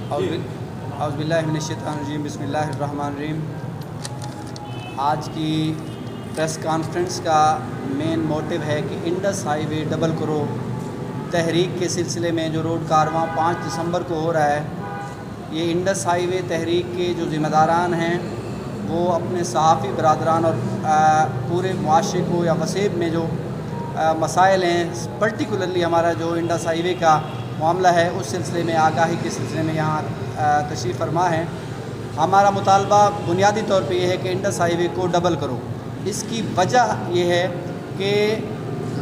औज़ुबिल्लाहिमिनश्शैतानिर्रजीम बिस्मिल्लाहिर्रहमानिर्रहीम। आज की प्रेस कॉन्फ्रेंस का मेन मोटिव है कि इंडस हाईवे डबल करो तहरीक के सिलसिले में जो रोड कारवां 5 दिसंबर को हो रहा है, ये इंडस हाईवे तहरीक के जो ज़िम्मेदारान हैं वो अपने सहाफ़ी बरादरान और पूरे मुआशरे को या वसेब में जो मसाइल हैं, पर्टिकुलरली हमारा जो इंडस हाईवे का मामला है उस सिलसिले में आगाही के सिलसिले में यहाँ तशरीफ़ फरमा है। हमारा मुतालबा बुनियादी तौर पे ये है कि इंडस हाईवे को डबल करो। इसकी वजह ये है कि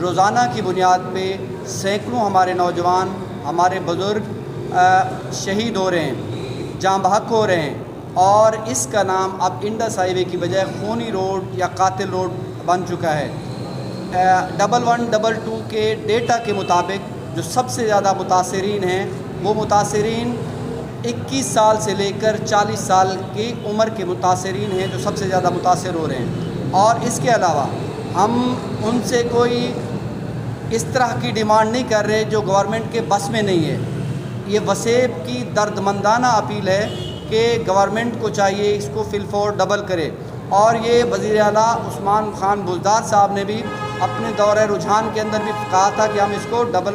रोज़ाना की बुनियाद पे सैकड़ों हमारे नौजवान, हमारे बुज़ुर्ग शहीद हो रहे हैं, जाँ बहक हो रहे हैं और इसका नाम अब इंडस हाईवे की बजाय खूनी रोड या कातिल रोड बन चुका है। 1122 के डेटा के मुताबिक जो सबसे ज़्यादा मुतासरीन हैं वो मुतासरीन 21 साल से लेकर 40 साल की उम्र के मुतासरीन हैं जो सबसे ज़्यादा मुतासर हो रहे हैं। और इसके अलावा हम उनसे कोई इस तरह की डिमांड नहीं कर रहे जो गवर्नमेंट के बस में नहीं है। ये वसेब की दर्दमंदाना अपील है कि गवर्नमेंट को चाहिए इसको फिलफोर डबल करे। और ये वज़ीर आला उस्मान खान बुज़दार साहब ने भी अपने दौरे रुझान के अंदर भी कहा था कि हम इसको डबल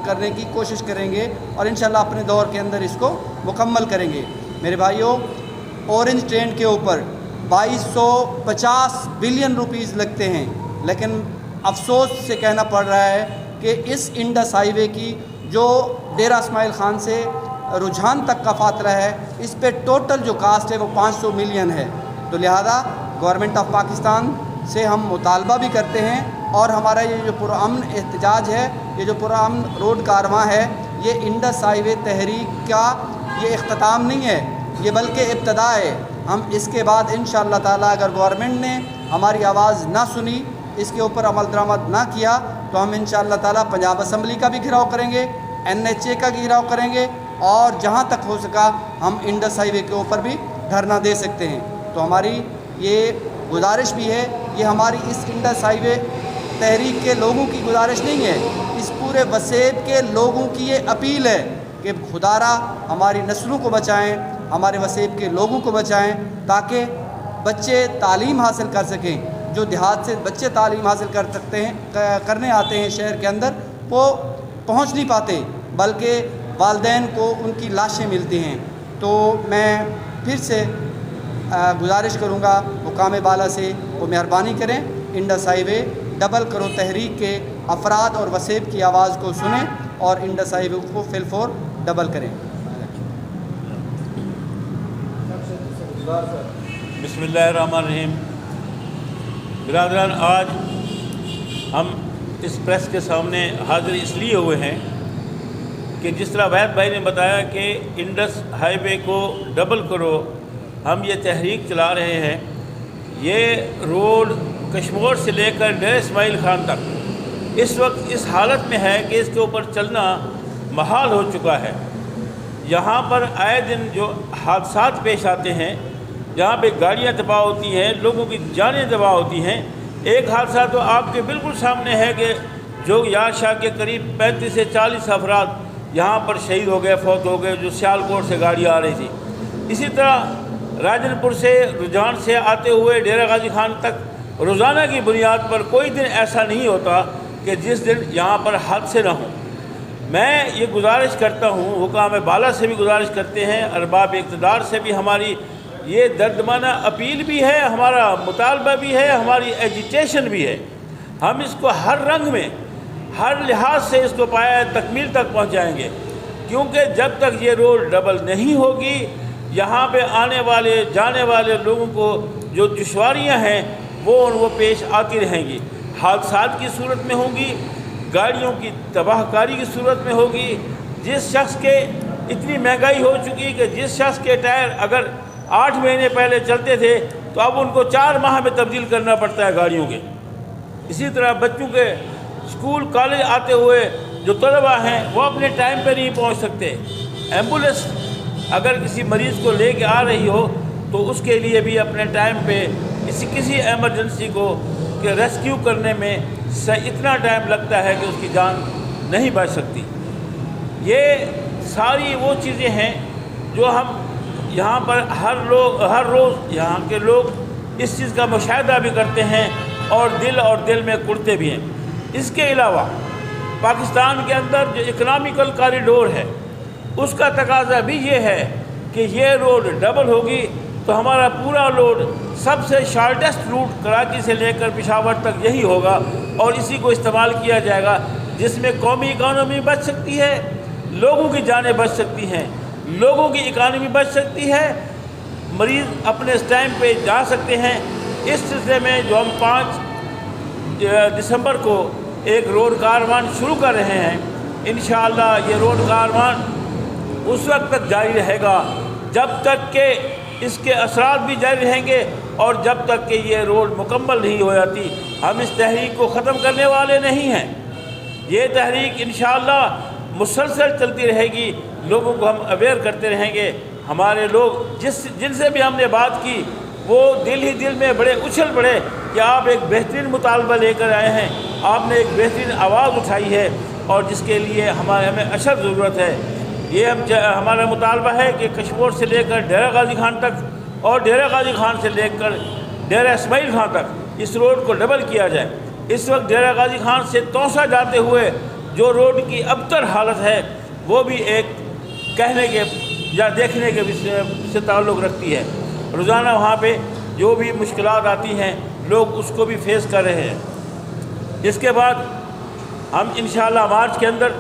करने की कोशिश करेंगे और इंशाल्लाह अपने दौर के अंदर इसको मुकम्मल करेंगे। मेरे भाइयों, ऑरेंज ट्रेन के ऊपर 2250 बिलियन रुपीस लगते हैं, लेकिन अफसोस से कहना पड़ रहा है कि इस इंडस हाईवे की जो डेरा इस्माइल खान से रुझान तक का फासला है, इस पे टोटल जो कास्ट है वो 500 मिलियन है। तो लिहाजा गवर्नमेंट ऑफ पाकिस्तान से हम मुतालबा भी करते हैं और हमारा ये जो पुरअमन एहतजाज है, ये जो पुरअमन रोड कारवां है, ये इंडस हाईवे तहरीक का ये इख्तिताम नहीं है, ये बल्कि इब्तदा है। हम इसके बाद इंशाअल्लाह ताला अगर गवर्नमेंट ने हमारी आवाज़ ना सुनी, इसके ऊपर अमल दरामद ना किया, तो हम इंशाअल्लाह ताला पंजाब असम्बली का भी घेराव करेंगे, NHA का घेराव करेंगे और जहाँ तक हो सका हम इंडस हाईवे के ऊपर भी धरना दे सकते हैं। तो हमारी ये गुजारिश भी है, ये हमारी इस इंडस हाईवे तहरीक के लोगों की गुजारिश नहीं है, इस पूरे वसेब के लोगों की ये अपील है कि खुदारा हमारी नस्लों को बचाएं, हमारे वसेब के लोगों को बचाएं, ताकि बच्चे तालीम हासिल कर सकें। जो देहात से बच्चे तालीम हासिल कर सकते हैं, करने आते हैं शहर के अंदर, वो पहुंच नहीं पाते, बल्कि वालिदैन को उनकी लाशें मिलती हैं। तो मैं फिर से गुजारिश करूँगा हुकाम बाला से वो मेहरबानी करें, इंडस हाईवे डबल करो तहरीक के अफराद और वसेब की आवाज़ को सुनें और इंडस हाईवे को फिलफोर डबल करें। बिस्मिल्लाहिर्रहमानिर्रहीम। बिरादरान, आज हम इस प्रेस के सामने हाजिर इसलिए हुए हैं कि जिस तरह वैद भाई ने बताया कि इंडस हाईवे को डबल करो, हम ये तहरीक चला रहे हैं। ये रोड कश्मीर से लेकर डेरा इस्माइल खान तक इस वक्त इस हालत में है कि इसके ऊपर चलना महाल हो चुका है। यहाँ पर आए दिन जो हादसात पेश आते हैं, जहाँ पे गाड़ियाँ तबाह होती हैं, लोगों की जानें तबाह होती हैं। एक हादसा तो आपके बिल्कुल सामने है कि जो यार शाह के करीब 35 से 40 अफराद यहाँ पर शहीद हो गए, फौत हो गए, जो सियालकोट से गाड़ी आ रही थी। इसी तरह राजनपुर से रुझान से आते हुए डेरा गाजी खान तक रोज़ाना की बुनियाद पर कोई दिन ऐसा नहीं होता कि जिस दिन यहाँ पर हादसे ना हों। मैं ये गुजारिश करता हूँ, हुकाम बाला से भी गुजारिश करते हैं, अरबाब इक़्तिदार से भी हमारी ये दर्दमाना अपील भी है, हमारा मुतालबा भी है, हमारी एजिटेशन भी है। हम इसको हर रंग में, हर लिहाज से इसको पाया तकमील तक पहुँचाएँगे, क्योंकि जब तक ये रोड डबल नहीं होगी, यहाँ पे आने वाले जाने वाले लोगों को जो दुश्वारियाँ हैं वो पेश आती रहेंगी। हादसात की सूरत में होंगी, गाड़ियों की तबाहकारी की सूरत में होगी। जिस शख्स के इतनी महंगाई हो चुकी कि जिस शख्स के टायर अगर 8 महीने पहले चलते थे तो अब उनको 4 माह में तब्दील करना पड़ता है गाड़ियों के। इसी तरह बच्चों के स्कूल कॉलेज आते हुए जो तलबा हैं वो अपने टाइम पर नहीं पहुँच सकते। एम्बुलेंस अगर किसी मरीज़ को लेके आ रही हो तो उसके लिए भी अपने टाइम पे किसी एमरजेंसी को के रेस्क्यू करने में इतना टाइम लगता है कि उसकी जान नहीं बच सकती। ये सारी वो चीज़ें हैं جو ہم یہاں پر ہر روز یہاں کے لوگ اس چیز کا مشاہدہ بھی کرتے ہیں اور دل میں کڑتے بھی ہیں۔ اس کے علاوہ پاکستان کے اندر جو اکنامیکل کاریڈور ہے اس کا تقاضا بھی یہ ہے کہ یہ روڈ ڈبل ہوگی تو ہمارا پورا لوڈ سب سے شارٹیسٹ روٹ کراچی سے لے کر پشاور تک یہی ہوگا اور اسی کو استعمال کیا جائے گا، جس میں قومی اکانومی بچ سکتی ہے، لوگوں کی جانیں بچ سکتی ہیں، لوگوں کی اکانومی بچ سکتی ہے، مریض اپنے ٹائم پہ جا سکتے ہیں۔ اس سلسلے میں جو ہم 5 دسمبر کو ایک روڈ کاروان شروع کر رہے ہیں، انشاءاللہ یہ روڈ کاروان اس وقت تک جاری رہے گا جب تک کہ اس کے اثرات بھی جاری رہیں گے اور جب تک کہ یہ روڈ مکمل نہیں ہو جاتی۔ ہم اس تحریک کو ختم کرنے والے نہیں ہیں، یہ تحریک انشاءاللہ مسلسل چلتی رہے گی، لوگوں کو ہم اویئر کرتے رہیں گے۔ ہمارے لوگ جن سے بھی ہم نے بات کی وہ دل میں بڑے اچھل پڑے کہ آپ ایک بہترین مطالبہ لے کر آئے ہیں، آپ نے ایک بہترین آواز اٹھائی ہے اور جس کے لیے ہمیں اشد ضرورت ہے۔ یہ ہمارا مطالبہ ہے کہ کشمور سے لے کر ڈیرہ غازی خان تک اور ڈیرہ غازی خان سے لے کر ڈیرہ اسماعیل خان تک اس روڈ کو ڈبل کیا جائے۔ اس وقت ڈیرہ غازی خان سے توسا جاتے ہوئے جو روڈ کی ابتر حالت ہے وہ بھی ایک کہنے کے یا دیکھنے کے سے تعلق رکھتی ہے۔ روزانہ وہاں پہ جو بھی مشکلات آتی ہیں لوگ اس کو بھی فیس کر رہے ہیں۔ اس کے بعد ہم انشاءاللہ مارچ کے اندر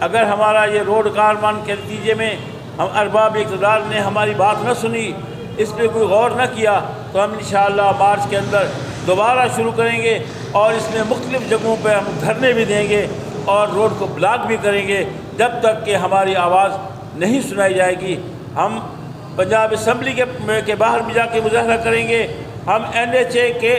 اگر ہمارا یہ روڈ کاروان کے نتیجے میں ہم ارباب اقتدار نے ہماری بات نہ سنی، اس پہ کوئی غور نہ کیا، تو ہم انشاءاللہ مارچ کے اندر دوبارہ شروع کریں گے اور اس میں مختلف جگہوں پہ ہم دھرنے بھی دیں گے اور روڈ کو بلاک بھی کریں گے جب تک کہ ہماری آواز نہیں سنائی جائے گی۔ ہم پنجاب اسمبلی کے باہر بھی جا کے مظاہرہ کریں گے، ہم NHA کے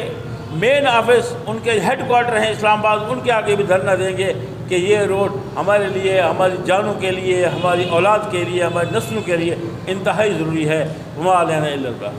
مین آفس ان کے ہیڈ کوارٹر ہیں اسلام آباد، ان کے آگے بھی دھرنا دیں گے کہ یہ روڈ ہمارے لیے، ہماری جانوں کے لیے، ہماری اولاد کے لیے، ہماری نسلوں کے لیے انتہائی ضروری ہے۔ وما علینا الا البلاغ۔